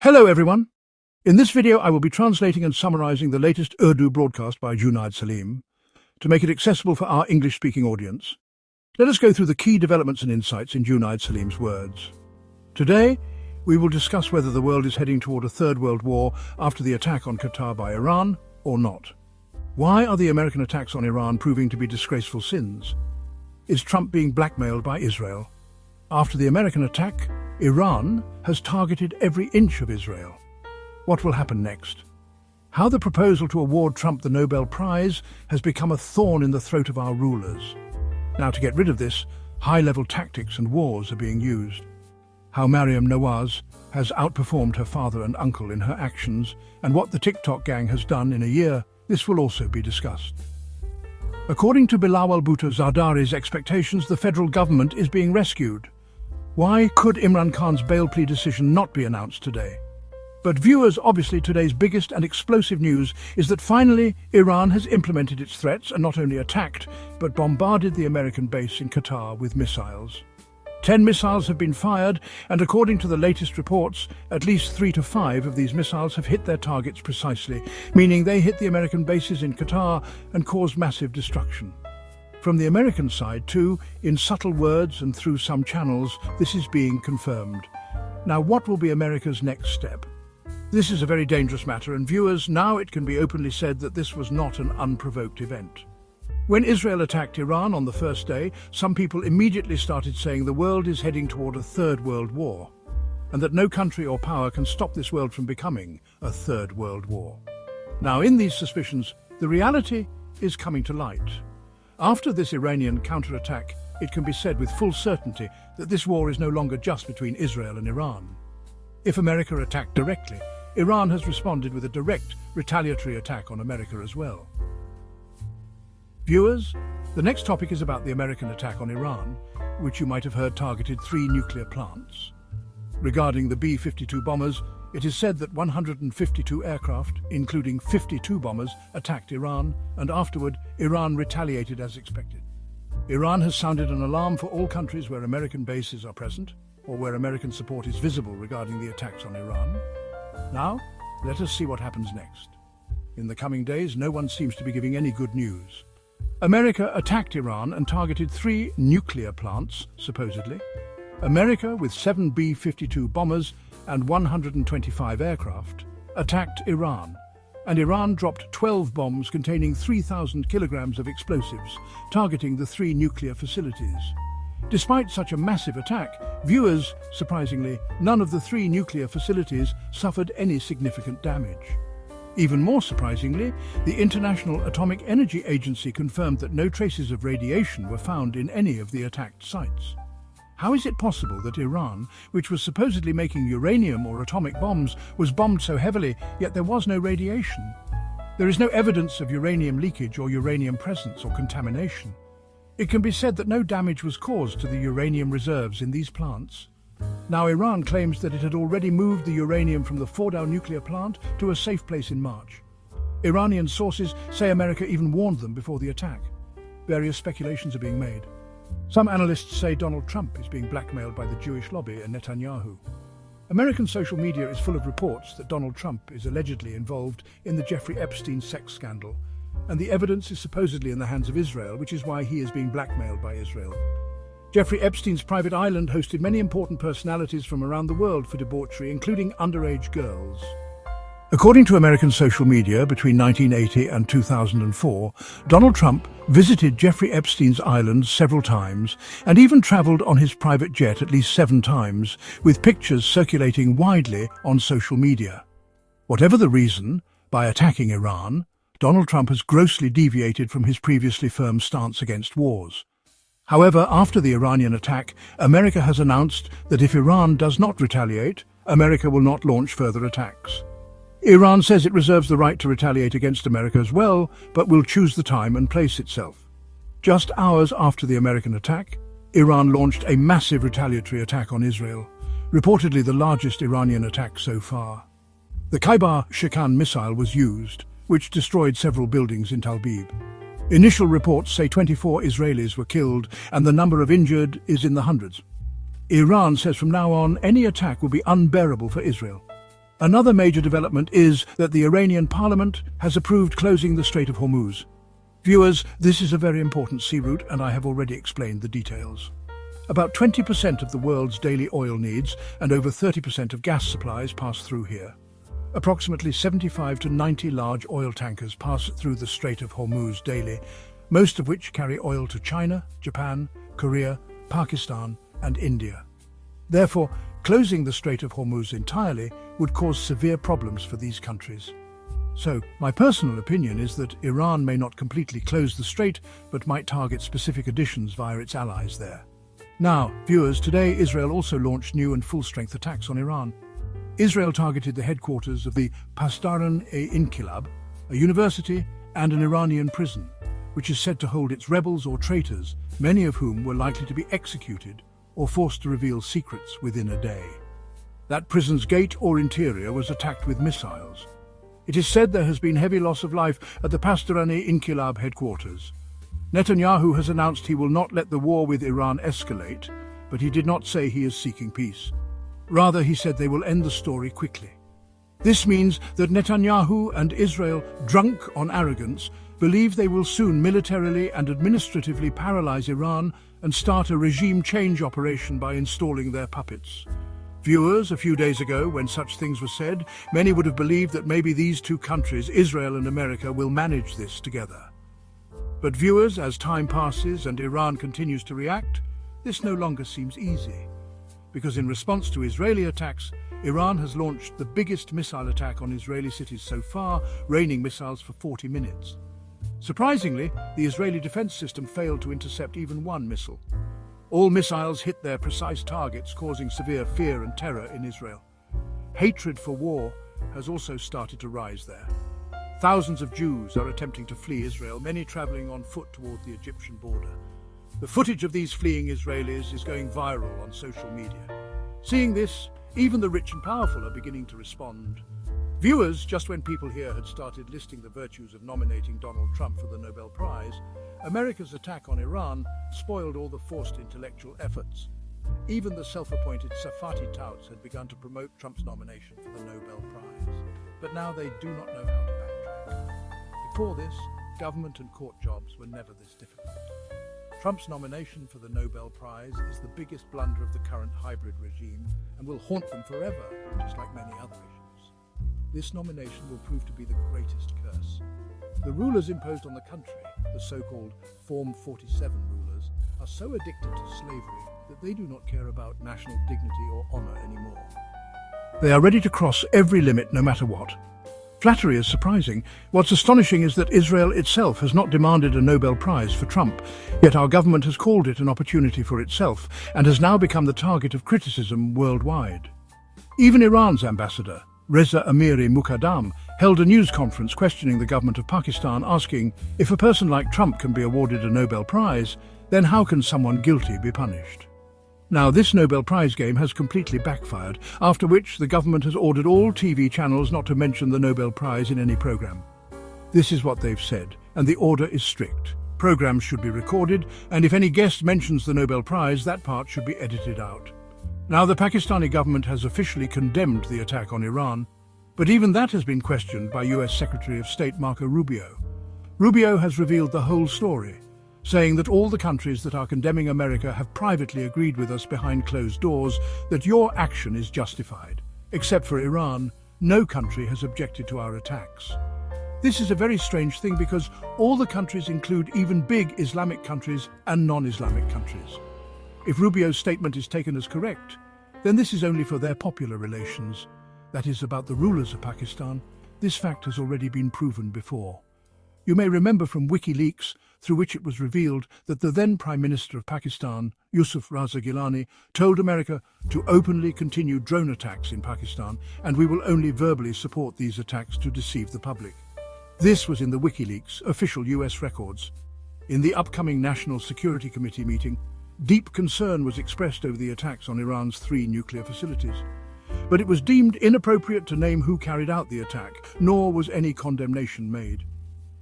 Hello everyone! In this video I will be translating and summarizing the latest Urdu broadcast by Junaid Saleem to make it accessible for our English-speaking audience. Let us go through the key developments and insights in Junaid Saleem's words. Today, we will discuss whether the world is heading toward a third world war after the attack on Qatar by Iran or not. Why are the American attacks on Iran proving to be disgraceful sins? Is Trump being blackmailed by Israel? After the American attack, Iran has targeted every inch of Israel. What will happen next? How the proposal to award Trump the Nobel Prize has become a thorn in the throat of our rulers. Now, to get rid of this, high-level tactics and wars are being used. How Maryam Nawaz has outperformed her father and uncle in her actions, and what the TikTok gang has done in a year, this will also be discussed. According to Bilawal Bhutto Zardari's expectations, the federal government is being rescued. Why could Imran Khan's bail plea decision not be announced today? But viewers, obviously today's biggest and explosive news is that finally Iran has implemented its threats and not only attacked, but bombarded the American base in Qatar with missiles. 10 missiles have been fired, and according to the latest reports, at least 3 to 5 of these missiles have hit their targets precisely, meaning they hit the American bases in Qatar and caused massive destruction. From the American side, too, in subtle words and through some channels, this is being confirmed. Now, what will be America's next step? This is a very dangerous matter, and viewers, now it can be openly said that this was not an unprovoked event. When Israel attacked Iran on the first day, some people immediately started saying the world is heading toward a third world war, and that no country or power can stop this world from becoming a third world war. Now, in these suspicions, the reality is coming to light. After this Iranian counterattack, it can be said with full certainty that this war is no longer just between Israel and Iran. If America attacked directly, Iran has responded with a direct retaliatory attack on America as well. Viewers, the next topic is about the American attack on Iran, which you might have heard targeted 3 nuclear plants. Regarding the B-52 bombers, it is said that 152 aircraft, including 52 bombers, attacked Iran, and afterward, Iran retaliated as expected. Iran has sounded an alarm for all countries where American bases are present, or where American support is visible regarding the attacks on Iran. Now, let us see what happens next. In the coming days, no one seems to be giving any good news. America attacked Iran and targeted 3 nuclear plants, supposedly. America, with 7 B-52 bombers and 125 aircraft, attacked Iran, and Iran dropped 12 bombs containing 3,000 kilograms of explosives, targeting the 3 nuclear facilities. Despite such a massive attack, viewers, surprisingly, none of the 3 nuclear facilities suffered any significant damage. Even more surprisingly, the International Atomic Energy Agency confirmed that no traces of radiation were found in any of the attacked sites. How is it possible that Iran, which was supposedly making uranium or atomic bombs, was bombed so heavily, yet there was no radiation? There is no evidence of uranium leakage or uranium presence or contamination. It can be said that no damage was caused to the uranium reserves in these plants. Now, Iran claims that it had already moved the uranium from the Fordow nuclear plant to a safe place in March. Iranian sources say America even warned them before the attack. Various speculations are being made. Some analysts say Donald Trump is being blackmailed by the Jewish lobby and Netanyahu. American social media is full of reports that Donald Trump is allegedly involved in the Jeffrey Epstein sex scandal, and the evidence is supposedly in the hands of Israel, which is why he is being blackmailed by Israel. Jeffrey Epstein's private island hosted many important personalities from around the world for debauchery, including underage girls. According to American social media, between 1980 and 2004, Donald Trump visited Jeffrey Epstein's island several times and even traveled on his private jet at least 7 times, with pictures circulating widely on social media. Whatever the reason, by attacking Iran, Donald Trump has grossly deviated from his previously firm stance against wars. However, after the Iranian attack, America has announced that if Iran does not retaliate, America will not launch further attacks. Iran says it reserves the right to retaliate against America as well, but will choose the time and place itself. Just hours after the American attack, Iran launched a massive retaliatory attack on Israel, reportedly the largest Iranian attack so far. The Khaibar Shikan missile was used, which destroyed several buildings in Tel Aviv. Initial reports say 24 Israelis were killed, and the number of injured is in the hundreds. Iran says from now on, any attack will be unbearable for Israel. Another major development is that the Iranian parliament has approved closing the Strait of Hormuz. Viewers, this is a very important sea route and I have already explained the details. About 20% of the world's daily oil needs and over 30% of gas supplies pass through here. Approximately 75 to 90 large oil tankers pass through the Strait of Hormuz daily, most of which carry oil to China, Japan, Korea, Pakistan and India. Therefore, closing the Strait of Hormuz entirely would cause severe problems for these countries. So, my personal opinion is that Iran may not completely close the strait, but might target specific additions via its allies there. Now, viewers, today Israel also launched new and full-strength attacks on Iran. Israel targeted the headquarters of the Pakistani, a university and an Iranian prison, which is said to hold its rebels or traitors, many of whom were likely to be executed or forced to reveal secrets within a day. That prison's gate or interior was attacked with missiles. It is said there has been heavy loss of life at the Pakistani headquarters. Netanyahu has announced he will not let the war with Iran escalate, but he did not say he is seeking peace. Rather, he said they will end the story quickly. This means that Netanyahu and Israel, drunk on arrogance, believe they will soon militarily and administratively paralyze Iran and start a regime change operation by installing their puppets. Viewers, a few days ago, when such things were said, many would have believed that maybe these two countries, Israel and America, will manage this together. But viewers, as time passes and Iran continues to react, this no longer seems easy. Because in response to Israeli attacks, Iran has launched the biggest missile attack on Israeli cities so far, raining missiles for 40 minutes. Surprisingly, the Israeli defense system failed to intercept even one missile. All missiles hit their precise targets, causing severe fear and terror in Israel. Hatred for war has also started to rise there. Thousands of Jews are attempting to flee Israel, many traveling on foot toward the Egyptian border. The footage of these fleeing Israelis is going viral on social media. Seeing this, even the rich and powerful are beginning to respond. Viewers, just when people here had started listing the virtues of nominating Donald Trump for the Nobel Prize, America's attack on Iran spoiled all the forced intellectual efforts. Even the self-appointed Safati touts had begun to promote Trump's nomination for the Nobel Prize. But now they do not know how to backtrack. Before this, government and court jobs were never this difficult. Trump's nomination for the Nobel Prize is the biggest blunder of the current hybrid regime and will haunt them forever, just like many other issues. This nomination will prove to be the greatest curse. The rulers imposed on the country, the so-called Form 47 rulers, are so addicted to slavery that they do not care about national dignity or honor anymore. They are ready to cross every limit no matter what. Flattery is surprising. What's astonishing is that Israel itself has not demanded a Nobel Prize for Trump, yet our government has called it an opportunity for itself and has now become the target of criticism worldwide. Even Iran's ambassador, Reza Amiri Muqaddam, held a news conference questioning the government of Pakistan, asking, if a person like Trump can be awarded a Nobel Prize, then how can someone guilty be punished? Now, this Nobel Prize game has completely backfired, after which the government has ordered all TV channels not to mention the Nobel Prize in any program. This is what they've said, and the order is strict. Programs should be recorded, and if any guest mentions the Nobel Prize, that part should be edited out. Now, the Pakistani government has officially condemned the attack on Iran, but even that has been questioned by US Secretary of State Marco Rubio. Rubio has revealed the whole story, saying that all the countries that are condemning America have privately agreed with us behind closed doors that your action is justified. Except for Iran, no country has objected to our attacks. This is a very strange thing because all the countries include even big Islamic countries and non-Islamic countries. If Rubio's statement is taken as correct, then this is only for their popular relations. That is, about the rulers of Pakistan. This fact has already been proven before. You may remember from WikiLeaks, through which it was revealed that the then Prime Minister of Pakistan, Yusuf Raza Gilani, told America to openly continue drone attacks in Pakistan, and we will only verbally support these attacks to deceive the public. This was in the WikiLeaks official US records. In the upcoming National Security Committee meeting, deep concern was expressed over the attacks on Iran's 3 nuclear facilities. But it was deemed inappropriate to name who carried out the attack, nor was any condemnation made.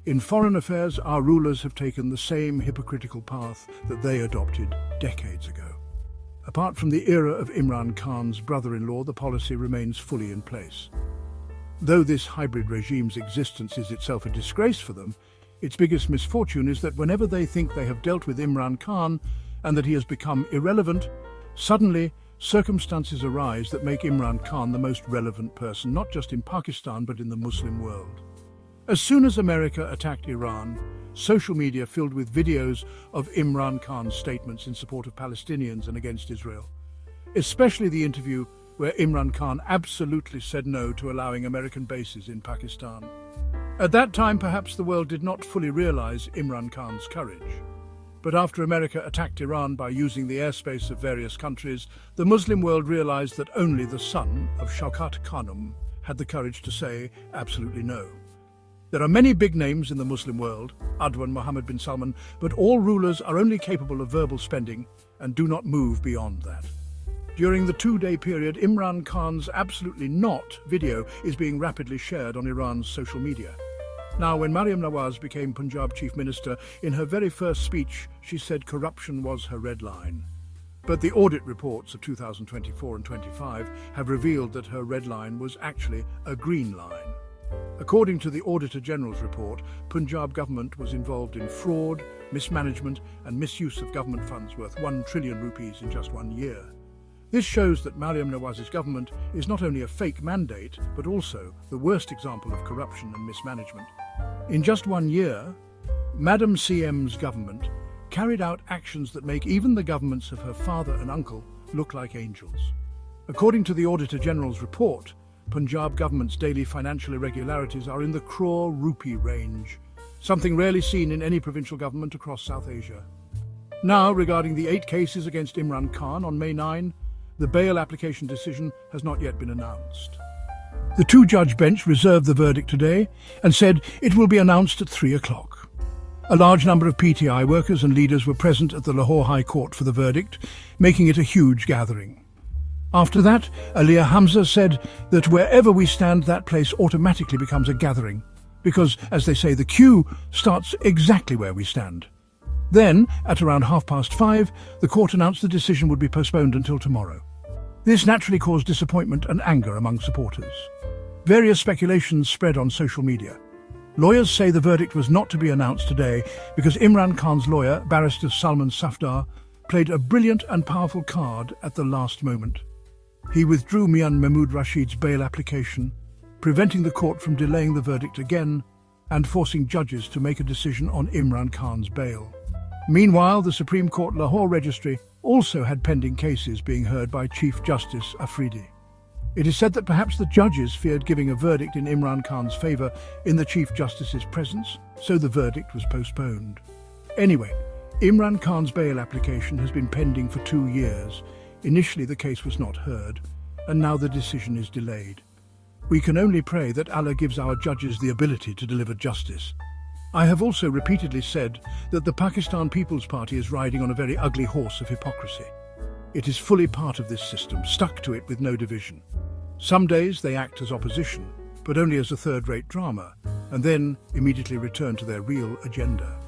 In foreign affairs, our rulers have taken the same hypocritical path that they adopted decades ago. Apart from the era of Imran Khan's brother-in-law, the policy remains fully in place. Though this hybrid regime's existence is itself a disgrace for them, its biggest misfortune is that whenever they think they have dealt with Imran Khan and that he has become irrelevant, suddenly circumstances arise that make Imran Khan the most relevant person, not just in Pakistan but in the Muslim world. As soon as America attacked Iran, social media filled with videos of Imran Khan's statements in support of Palestinians and against Israel, especially the interview where Imran Khan absolutely said no to allowing American bases in Pakistan. At that time, perhaps the world did not fully realize Imran Khan's courage. But after America attacked Iran by using the airspace of various countries, the Muslim world realized that only the son of Shaukat Khanum had the courage to say absolutely no. There are many big names in the Muslim world, Adwan Mohammed bin Salman, but all rulers are only capable of verbal spending and do not move beyond that. During the 2-day period, Imran Khan's absolutely not video is being rapidly shared on Iran's social media. Now, when Maryam Nawaz became Punjab Chief Minister, in her very first speech, she said corruption was her red line. But the audit reports of 2024 and 25 have revealed that her red line was actually a green line. According to the Auditor General's report, Punjab government was involved in fraud, mismanagement and misuse of government funds worth 1 trillion rupees in just 1 year. This shows that Maryam Nawaz's government is not only a fake mandate, but also the worst example of corruption and mismanagement. In just 1 year, Madam CM's government carried out actions that make even the governments of her father and uncle look like angels. According to the Auditor General's report, Punjab government's daily financial irregularities are in the crore rupee range, something rarely seen in any provincial government across South Asia. Now, regarding the 8 cases against Imran Khan on May 9, the bail application decision has not yet been announced. The 2-judge bench reserved the verdict today and said it will be announced at 3 o'clock. A large number of PTI workers and leaders were present at the Lahore High Court for the verdict, making it a huge gathering. After that, Aliyah Hamza said that wherever we stand, that place automatically becomes a gathering, because, as they say, the queue starts exactly where we stand. Then, at around 5:30, the court announced the decision would be postponed until tomorrow. This naturally caused disappointment and anger among supporters. Various speculations spread on social media. Lawyers say the verdict was not to be announced today because Imran Khan's lawyer, Barrister Salman Safdar, played a brilliant and powerful card at the last moment. He withdrew Mian Mahmood Rashid's bail application, preventing the court from delaying the verdict again and forcing judges to make a decision on Imran Khan's bail. Meanwhile, the Supreme Court Lahore Registry also had pending cases being heard by Chief Justice Afridi. It is said that perhaps the judges feared giving a verdict in Imran Khan's favour in the Chief Justice's presence, so the verdict was postponed. Anyway, Imran Khan's bail application has been pending for 2 years. Initially the case was not heard, and now the decision is delayed. We can only pray that Allah gives our judges the ability to deliver justice. I have also repeatedly said that the Pakistan People's Party is riding on a very ugly horse of hypocrisy. It is fully part of this system, stuck to it with no division. Some days they act as opposition, but only as a third-rate drama, and then immediately return to their real agenda.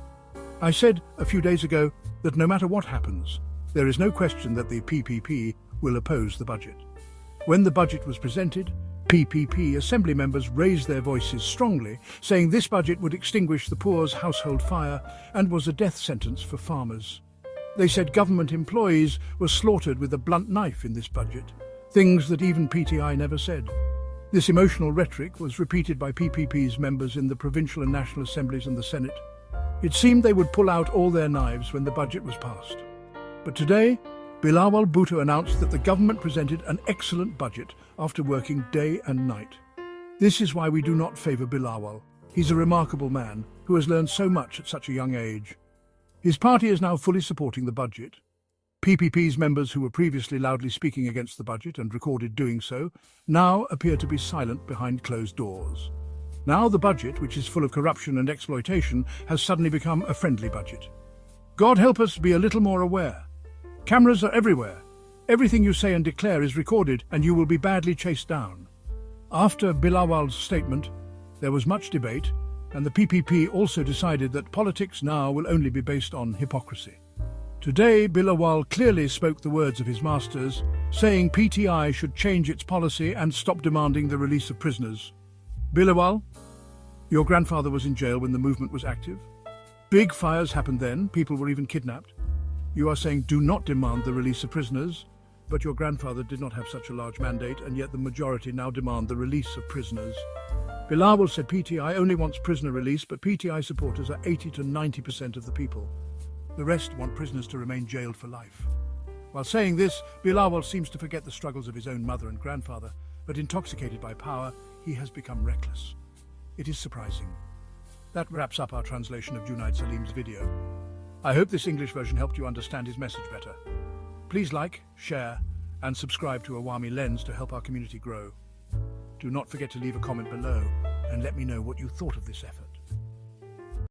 I said a few days ago that no matter what happens, there is no question that the PPP will oppose the budget. When the budget was presented, PPP Assembly members raised their voices strongly, saying this budget would extinguish the poor's household fire and was a death sentence for farmers. They said government employees were slaughtered with a blunt knife in this budget, things that even PTI never said. This emotional rhetoric was repeated by PPP's members in the provincial and national assemblies and the Senate. It seemed they would pull out all their knives when the budget was passed. But today, Bilawal Bhutto announced that the government presented an excellent budget after working day and night. This is why we do not favour Bilawal. He's a remarkable man who has learned so much at such a young age. His party is now fully supporting the budget. PPP's members who were previously loudly speaking against the budget and recorded doing so, now appear to be silent behind closed doors. Now the budget, which is full of corruption and exploitation, has suddenly become a friendly budget. God help us be a little more aware. Cameras are everywhere. Everything you say and declare is recorded and you will be badly chased down. After Bilawal's statement, there was much debate, and the PPP also decided that politics now will only be based on hypocrisy. Today, Bilawal clearly spoke the words of his masters, saying PTI should change its policy and stop demanding the release of prisoners. Bilawal, your grandfather was in jail when the movement was active. Big fires happened then, people were even kidnapped. You are saying do not demand the release of prisoners, but your grandfather did not have such a large mandate, and yet the majority now demand the release of prisoners. Bilawal said PTI only wants prisoner release, but PTI supporters are 80 to 90% of the people. The rest want prisoners to remain jailed for life. While saying this, Bilawal seems to forget the struggles of his own mother and grandfather, but intoxicated by power, he has become reckless. It is surprising. That wraps up our translation of Junaid Saleem's video. I hope this English version helped you understand his message better. Please like, share, and subscribe to Awami Lens to help our community grow. Do not forget to leave a comment below and let me know what you thought of this effort.